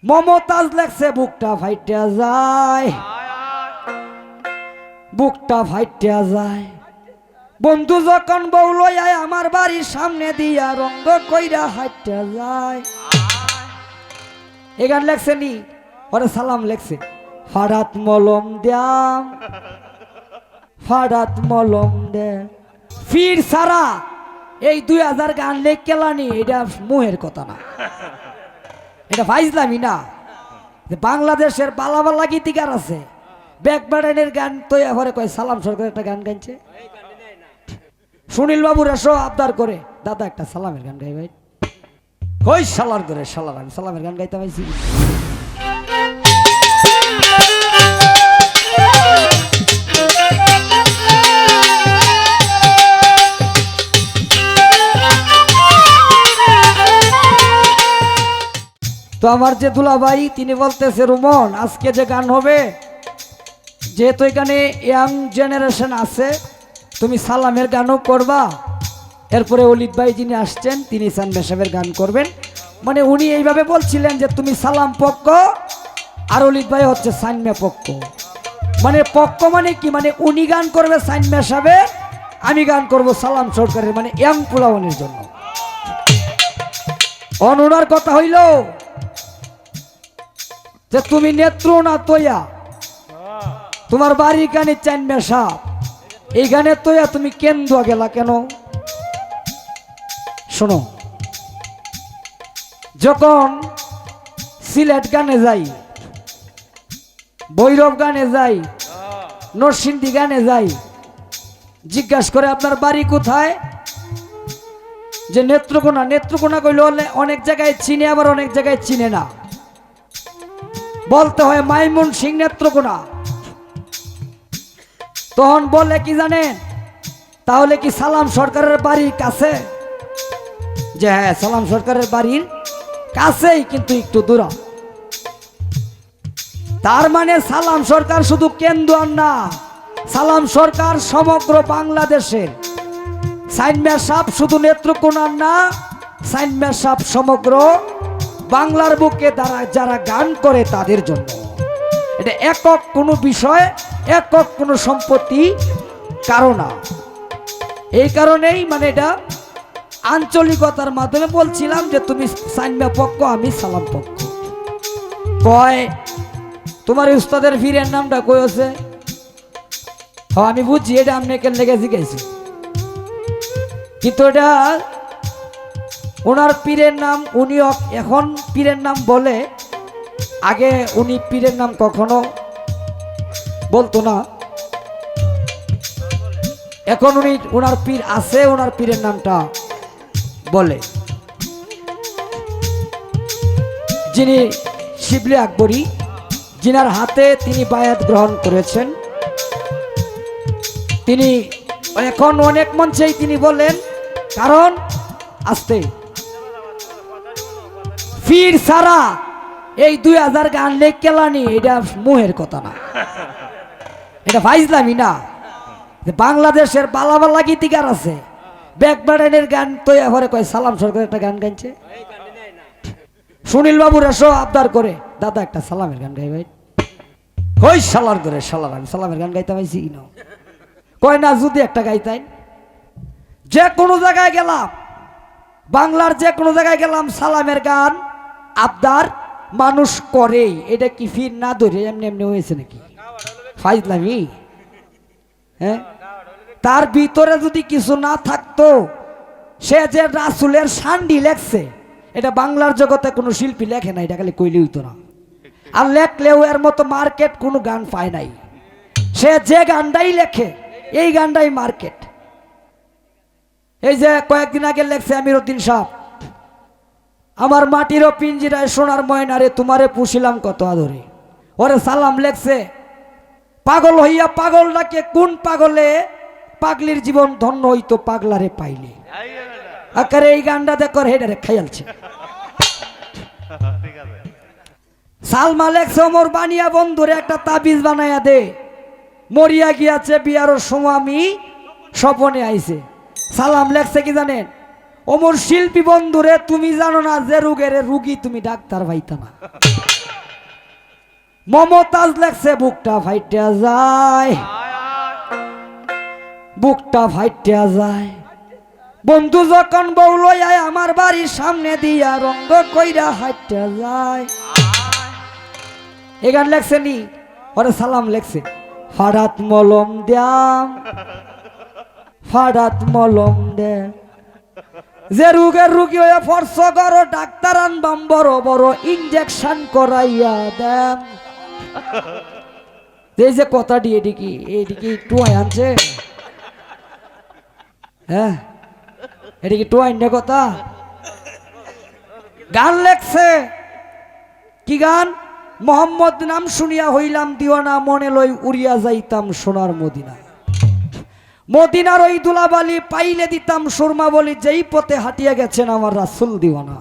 মমতাজ লেখছে বুকটা ফাইটা যায়, বুকটা ফাইটা যায়। বন্ধু যখন বউ লইয়া আমার বাড়ির সামনে দিয়া রঙ্গ কইরা হাইটা যায়। এই গান লেখছে নি, ওরে সালাম লেখছে। ফাড়াত মলম দ্যাম, ফাড়াত মলম দে ফির সারা। এই 2000 গান লেখ কেলানি, এটা মুহের কথা না, এটা ফাইজলামি না। বাংলাদেশের বালা বালা গীতিকার আছে, ব্যাকবাডেনের গান তো এবারে কয় সালাম সরকার একটা গান গাইছে। সুনীল বাবুর এসো আবদার করে, দাদা একটা সালামের গান গাই ভাই। কই সালার করে সালার, আমি সালামের গান গাইতে পাইছি। তো আমার যে দুলাভাই তিনি বলতেছে রুমন আজকে যে গান হবে, যেহেতু এখানে ইয়াং জেনারেশন আছে, তুমি সালামের গানও করবা। এরপরে অলিদ ভাই যিনি আসছেন তিনি সানবে সাহেবের গান করবেন। মানে উনি এইভাবে বলছিলেন যে তুমি সালাম পক্ষ আর অলিদ ভাই হচ্ছে সানমে পক্ষ। মানে পক্ষ মানে কি, মানে উনি গান করবে সানমে সাহেবে, আমি গান করব সালাম সরকারের, মানে ইয়াং পোলাওয়ানের জন্য। অনুরার কথা হইল যে তুমি নেত্র না তৈয়া, তোমার বাড়ি গানে চাইন মেশা, এই গানে তৈয়া তুমি কেন্দ্র গেলা কেন? শোনো, যখন সিলেট গানে যাই, ভৈরব গানে যাই, নরসিংদী গানে যাই, জিজ্ঞাসা করে আপনার বাড়ি কোথায়, যে নেত্রকোনা। নেত্রকোনা কইলে অনেক জায়গায় চিনে, আবার অনেক জায়গায় চিনে না। বলতে হয় মাইমুন সিং নেত্রকোনা। তখন বলে কি জানেন, তাহলে কি সালাম সরকারের বাড়ির কাছে? যে হ্যাঁ, সালাম সরকারের বাড়ির কাছেই, কিন্তু একটু দূর। তার মানে সালাম সরকার শুধু কেন্দ্র না, সালাম সরকার সমগ্র বাংলাদেশের। সাইনমা সাপ শুধু নেত্রকোনার না, সাইনমা সাপ সমগ্র বাংলার বুকে যারা গান করে তাদের জন্য। এটা একক কোনো বিষয়, একক কোনো সম্পত্তি কারো না। এই কারণেই মানে এটা আঞ্চলিকতার মাধ্যমে বলছিলাম যে তুমি সাইনমা পক্ষ, আমি সালাম পক্ষ। কয় তোমার উস্তাদের ফিরের নামটা কই আছে? আমি বুঝছি, এটা আমি কেন লেগে শিখেছি, কিন্তু এটা ওনার পীরের নাম। উনি এখন পীরের নাম বলে, আগে উনি পীরের নাম কখনো বলতো না। এখন উনি ওনার পীর আছে, ওনার পীরের নামটা বলে, যিনি শিবলি আকবরী, যিনার হাতে তিনি বায়াত গ্রহণ করেছেন। তিনি এখন অনেক মঞ্চেই তিনি বলেন, কারণ আসতে ফির সারা এই 2000 গান লেখ কেলানি, এটা মুহের কথা না, এটা ফাইজলামি না। বাংলাদেশের বালা বালা গীতিকার আছে, ব্যাকবাডেনের গান তো এবারে কয় সালাম সরকার একটা গান গাইছে। সুনীল বাবুর এসো আবদার করে, দাদা একটা সালামের গান গাই ভাই। কই সালার করে সালার, আমি সালামের গান গাইতে পাইছি না। কয় না, যদি একটা গাইতাই। যে কোনো জায়গায় গেলাম, বাংলার যে কোনো জায়গায় গেলাম, সালামের গান আবদার মানুষ করেই। এটা কি ফির না ধরে এমনি এমনি হয়েছে নাকি? ফাইজলামি। হ্যাঁ, তার ভিতরে যদি কিছু না থাকতো, সে যে রাসূলের শান্ডি লেখছে, এটা বাংলার জগতে কোনো শিল্পী লেখে না, এটা খালি কইলে হইতো না। আর লেখলেও এর মতো মার্কেট কোনো গান পায় নাই। সে যে গানটাই লেখে, এই গানটাই মার্কেট। এই যে কয়েকদিন আগে লেখছে আমিরউদ্দিন সাহেব, আমার মাটিরও পিঞ্জিরায় সোনার ময়নারে তোমারে পুষিলাম কত আদরে। ওরে সালাম লেখছে, পাগল হইয়া পাগল ডাকে কোন পাগলে, পাগলির জীবন ধন্য হইতো পাগলারে পাইলে। আকারে এই গানটা দেখো হেডারে খাইয়ালছে। সালমা লেখছে, ওমর বানিয়া বন্ধুরে একটা তাবিজ বানাইয়া দে, মরিয়া গিয়াছে বিয়ারও স্বামী স্বপনে আইছে। সালাম লেখছে কি জানেন, ওমর শিল্পী বন্ধুরে তুমি জানো না যে রোগের রুগী তুমি ডাক্তার পাইতা না। মমতাজ লেখছে বুকটা ফাইটা যায়, বুকটা ফাইটা যায়। বন্ধু যখন বউ লইয়া আমার বাড়ির সামনে দিয়া রঙ্গ কইরা হাইটা যায়। এই গান লেখছে নি ওরে সালাম লেখছে। ফাড়াত মলম দ্যাম, ফাড়াত মলম দে, যে রোগের রুগী হয়ে ফর্স করো ডাক্তার আনবাম বড় বড় ইনজেকশন করাইয়া দেন। এই যে কথাটি এদিকে টুয়াই আনছে, হ্যাঁ এদিকে টুয়াই না কথা। গান লেখছে কি গান? মোহাম্মদ নাম শুনিয়া হইলাম দিওয়ানা, মনে লই উড়িয়া যাইতাম সোনার মদিনা। মদিনার ওই দুলাবালি পাইলে দিতাম সুরমা বলি, যেই পথে হাঁটিয়া গেছেন আমার রাসূল দিওয়ানা।